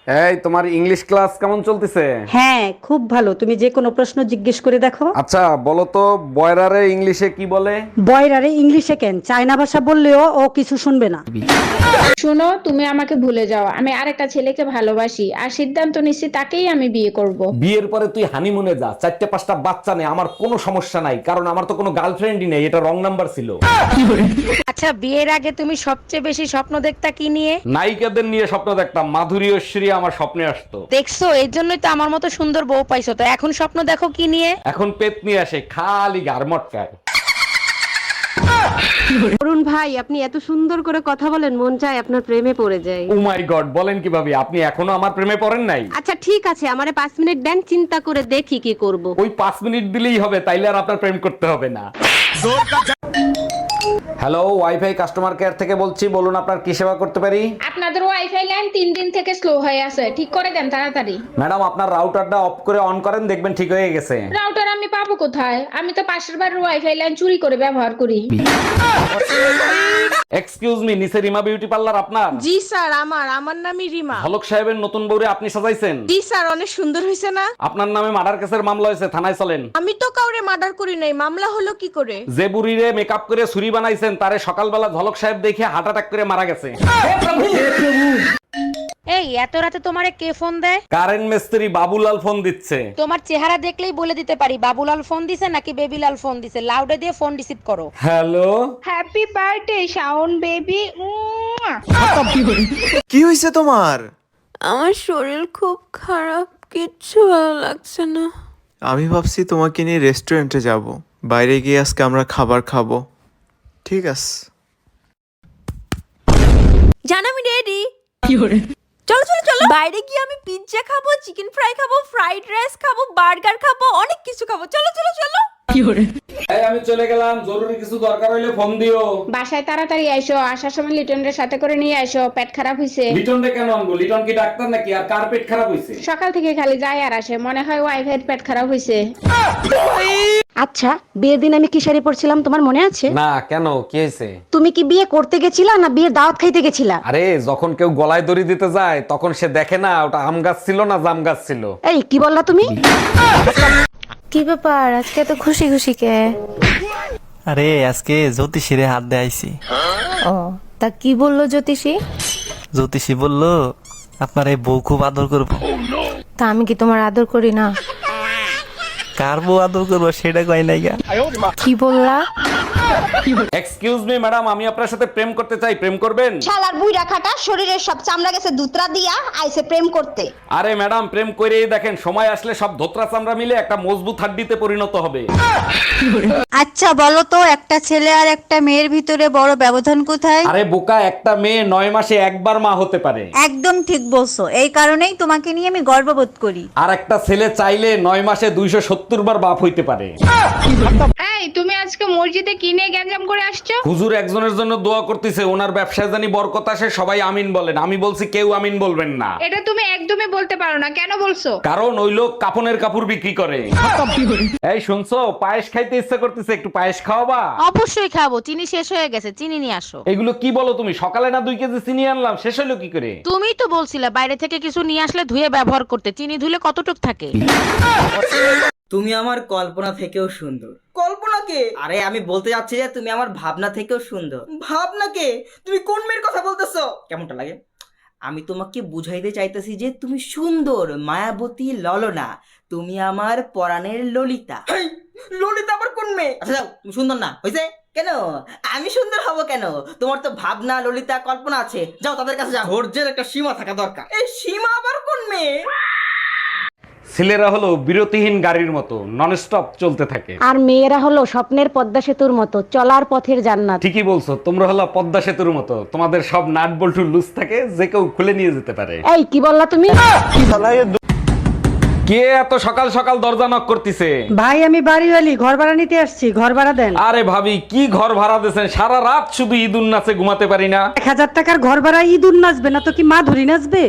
এই তোমার English class কেমন চলতেছে? হ্যাঁ খুব ভালো, তুমি যে কোনো প্রশ্ন জিজ্ঞেস করে দেখো। আচ্ছা বলো তো, বয়রারে ইংলিশে কি বলে? বয়রারে ইংলিশে কেন, চায়না ভাষা বললেও ও কিছু শুনবে না। শোনো, তুমি আমাকে ভুলে যাও, আমি আরেকটা ছেলেকে ভালোবাসি আর সিদ্ধান্ত নিচ্ছি তাকেই আমি বিয়ে করব। বিয়ের পরে তুই হানিমুনে যা, 4-5টা বাচ্চা নেই, আমার কোনো সমস্যা নাই, কারণ আমার তো কোনো গার্লফ্রেন্ডই নেই, এটা রং নাম্বার ছিল। আচ্ছা বিয়ের আগে তুমি সবচেয়ে বেশি স্বপ্ন দেখতা কি নিয়ে? নায়িকাদের নিয়ে স্বপ্ন দেখতাম, মাধুরী ঐশ্বরী আমার স্বপ্নে আসতো। দেখছো, এই জন্যই তো আমার মতো সুন্দর বউ পাইছো। তো এখন স্বপ্ন দেখো কি নিয়ে? এখন পেট নিয়ে আসে, খালি গারমটকায়। অরুণ ভাই, আপনি এত সুন্দর করে কথা বলেন, মন চায় আপনার প্রেমে পড়ে যায়। ও মাই গড, বলেন কি ভাবি, আপনি এখনো আমার প্রেমে পড়েন নাই? আচ্ছা ঠিক আছে, আমারে 5 মিনিট দেন, চিন্তা করে দেখি কি করব। ওই 5 মিনিট দিলেই হবে, তাইলে আর আপনার প্রেম করতে হবে না। হ্যালো, ওয়াইফাই কাস্টমার কেয়ার থেকে বলছি, বলুন আপনার কি সেবা করতে পারি? আপনাদের ওয়াইফাই লাইন 3 দিন থেকে স্লো হয়ে আছে, ঠিক করে দেন তাড়াতাড়ি। ম্যাডাম আপনার রাউটারটা অফ করে অন করেন, দেখবেন ঠিক হয়ে গেছে। রাউটার আমি পাবো কোথায়? আমি তো পাশের বাড়ির ওয়াইফাই লাইন চুরি করে ব্যবহার করি। এক্সকিউজ মি, নিচে রিমা বিউটি পার্লার আপনার? জি স্যার, আমার নামই রিমা। হলক সাহেবের নতুন বউরে আপনি সাজাইছেন? জি স্যার, অনেক সুন্দর হয়েছে না? আপনার নামে মার্ডার কেসের মামলা হয়েছে, থানায় চলেন। আমি তো কাউরে মার্ডার করি নাই, মামলা হলো কি করে? যে বুড়িরে মেকআপ করে ছুরি বানাইছেন, তারে সকালবেলা ঝলক সাহেব দেখে হার্ট অ্যাটাক করে মারা গেছে। এই এত রাতে তোমারে কে ফোন দেয়? কারেন্ট মিস্ত্রি বাবুলাল ফোন দিচ্ছে। তোমার চেহারা দেখলেই বলে দিতে পারি বাবুলাল ফোন দিছে নাকি বেবিলাল ফোন দিছে। লাউডে দিয়ে ফোন রিসিভ করো। Hello, happy birthday Shaon baby. কি হয়েছে তোমার? আমার শরীর খুব খারাপ, কিচ্ছু ভালো লাগছে না। আমি ভাবছি তোমাকে নিয়ে রেস্টুরেন্টে যাব, বাইরে গিয়ে আজকে আমরা খাবার খাবো। ঠিক আছে। জান আমি রেডি। চলো চলো চলো, বাইরে গিয়ে আমি পিৎজা খাবো, চিকেন ফ্রাই খাবো, ফ্রাইড রাইস খাবো, বার্গার খাবো, অনেক কিছু খাবো। চলো চলো চলো। এই আমি চলে গেলাম, জরুরি কিছু দরকার হইলে ফোন দিও। বাসায় তাড়াতাড়ি আইসো, আসার সময় লিটনের সাথে করে নিয়ে আইসো, পেট খারাপ হইছে। লিটন রে কেন আনবো? লিটন কি ডাক্তার নাকি? আর কার পেট খারাপ হইছে? সকাল থেকে খালি যায় আর আসে, মনে হয় ওয়াইফাই পেট খারাপ হইছে। আচ্ছা, বিয়ের দিন আমি কি শাড়ি পরছিলাম তোমার মনে আছে? না, কেন, কি হয়েছে? তুমি কি বিয়ে করতে গেছিলা না বিয়ের দাওয়াত খাইতে গেছিলা? আরে যখন কেউ গলায় দড়ি দিতে যায়, তখন সে দেখে না ওটা আম গাছ ছিল না জাম গাছ ছিল। এই কি বললা তুমি? কি ব্যাপার, আজকে তো খুশি খুশি কে? আরে আজকে জ্যোতিষীরে হাত দিয়ে আইছি। ও, তা কি বললো জ্যোতিষী? জ্যোতিষী বললো আপনার এই বউ খুব আদর করবো। তা আমি কি তোমার আদর করি না? কার বউ আদর করবো সেটা কই নাই গা। কি বললা? এক্সকিউজ মি ম্যাডাম, আমি আপনার সাথে প্রেম করতে চাই, প্রেম করবেন? শালার বুইড়া খাটা, শরীরের সব চামড়া গেছে দুতরা দিয়া, আইছে প্রেম করতে। আরে ম্যাডাম, প্রেম করেই দেখেন, সময় আসলে সব ধোত্রা চামড়া মিলে একটা মজবুত হাড্ডিতে পরিণত হবে। আচ্ছা বলো তো, একটা ছেলে আর একটা মেয়ের ভিতরে বড় ব্যবধান কোথায়? আরে বোকা, একটা মেয়ে 9 মাসে একবার মা হতে পারে। একদম ঠিক বলছো, এই কারণেই তোমাকে নিয়ে আমি গর্ববোধ করি। আর একটা ছেলে চাইলে 9 মাসে 270 বার বাপ হইতে পারে। এই তুমি আজকে মসজিদে কি নিয়ে গ্যাঞ্জাম করে আসছো? হুজুর একজনের জন্য দোয়া করতেছে, ওনার ব্যবসায় জানি বরকত আসে, সবাই আমিন বলেন। আমি বলছি কেউ আমিন বলবেন না। এটা তুমি একদমই বলতে পারো না, কেন বলছো? কারণ ওই লোক কাপনের কাপড় বিক্রি করে। এই শুনছো, পায়েস খাইতে ইচ্ছা করতেছে, একটু পায়েস খাওয়াবা? অবশ্যই খাবো, চিনি শেষ হয়ে গেছে, চিনি নিয়ে আসো। এগুলো কি বলো তুমি? সকালে না 2 কেজি চিনি আনলাম, শেষ হলো কি করে? তুমিই তো বলছিলে বাইরে থেকে কিছু নিয়ে আসলে ধুয়ে ব্যবহার করতে। চিনি ধুলে কতটুক থাকে? তুমি আমার কল্পনা থেকেও সুন্দর। কল্পনা কে? আরে আমি বলতে যাচ্ছি যে তুমি আমার ভাবনা থেকেও সুন্দর। ভাবনা কে? তুমি কোন মেয়ের কথা বলতেছো? কেমনটা লাগে? আমি তোমাকে বুঝাইতে চাইতেছি যে তুমি সুন্দর, মায়াবতী, ললনা। তুমি আমার পরাণের ললিতা। ললিতা আবার কোন মেয়ে? আচ্ছা যাও, তুমি সুন্দর না হইছে? কেন আমি সুন্দর হব কেন? তোমার তো ভাবনা, ললিতা, কল্পনা আছে। যাও তাদের কাছে যাও। ধৈর্যের একটা সীমা থাকা দরকার। এই সীমা আবার কোন মেয়ে? ছেলেরা হলো বিরতিহীন গাড়ির মতো, ননস্টপ চলতে থাকে। আর মেয়েরা হলো স্বপ্নের পদ্মা সেতুর মতো, চলার পথের জান্নাত। ঠিকই বলছো, তোমরা হলো পদ্মা সেতুর মতো, তোমাদের সব নাট বল্টু লুজ থাকে, যে কেউ খুলে নিয়ে যেতে পারে। এই কি বললা তুমি? কে এত সকাল সকাল দরজা নক করতেছে? ভাই আমি বাড়িওয়ালি, ঘর ভাড়া নিতে আসছি, ঘর ভাড়া দেন। আরে ভাবি, কি ঘর ভাড়া দিয়েছেন? সারা রাত শুধু ঈদুন নাচে ঘুমাতে পারি না। 1000 টাকার ঘর ভাড়া ঈদুন নাচবে না তো কি মা ধরি নাচবে?